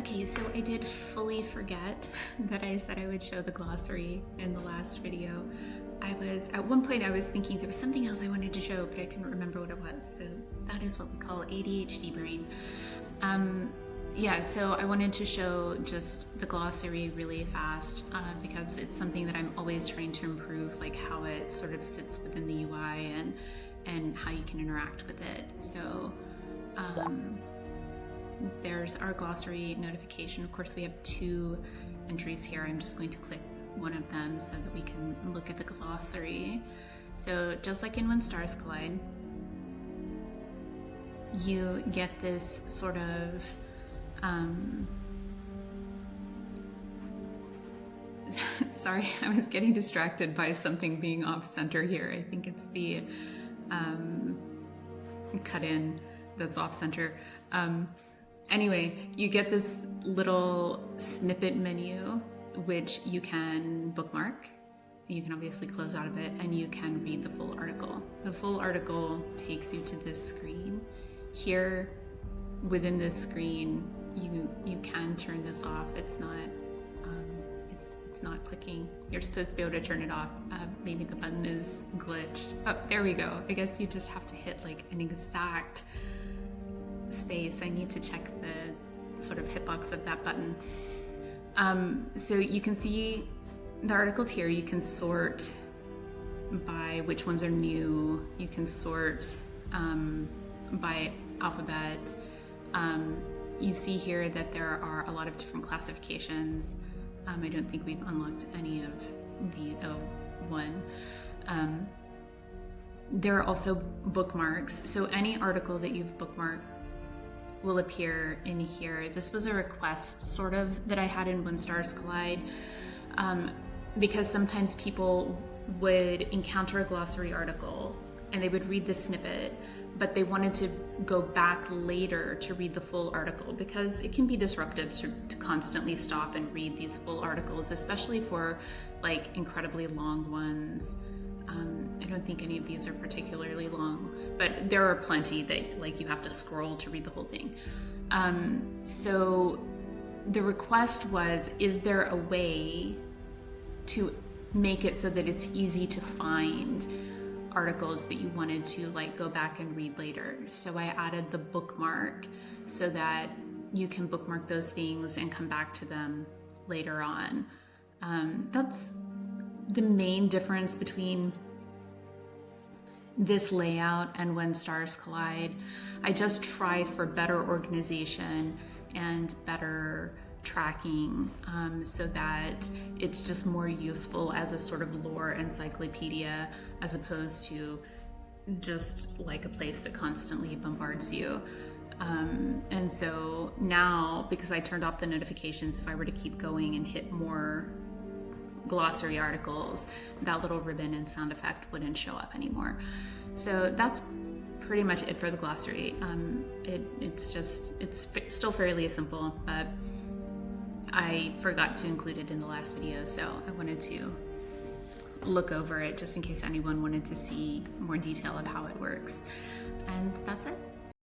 Okay, so I did fully forget that I said I would show the glossary in the last video. At one point I was thinking there was something else I wanted to show, but I couldn't remember what it was. So that is what we call ADHD brain. Yeah, so I wanted to show just the glossary really fast because it's something that I'm always trying to improve, like how it sort of sits within the UI and how you can interact with it. So there's our glossary notification. Of course, we have two entries here. I'm just going to click one of them so that we can look at the glossary. So just like in When Stars Collide, you get this sort of sorry, I was getting distracted by something being off center here. I think it's the cut in that's off center. Anyway, you get this little snippet menu, which you can bookmark. You can obviously close out of it, and you can read the full article. The full article takes you to this screen. Here, within this screen, you can turn this off. It's not clicking. You're supposed to be able to turn it off. Maybe the button is glitched. Oh, there we go. I guess you just have to hit like an exact space. I need to check the sort of hitbox of that button. So you can see the articles here. You can sort by which ones are new. You can sort by alphabet. You see here that there are a lot of different classifications. I don't think we've unlocked any of the one. There are also bookmarks. So any article that you've bookmarked will appear in here. This was a request sort of that I had in When Stars Collide because sometimes people would encounter a glossary article and they would read the snippet, but they wanted to go back later to read the full article because it can be disruptive to constantly stop and read these full articles, especially for like incredibly long ones. I don't think any of these are particularly long, but there are plenty that like you have to scroll to read the whole thing. So the request was, is there a way to make it so that it's easy to find articles that you wanted to like go back and read later? So I added the bookmark so that you can bookmark those things and come back to them later on. That's the main difference between this layout and When Stars Collide. I just tried for better organization and better tracking so that it's just more useful as a sort of lore encyclopedia as opposed to just like a place that constantly bombards you. And so now, because I turned off the notifications, if I were to keep going and hit more glossary articles, that little ribbon and sound effect wouldn't show up anymore. So that's pretty much it for the glossary. It's still fairly simple, but I forgot to include it in the last video, so I wanted to look over it just in case anyone wanted to see more detail of how it works. And that's it.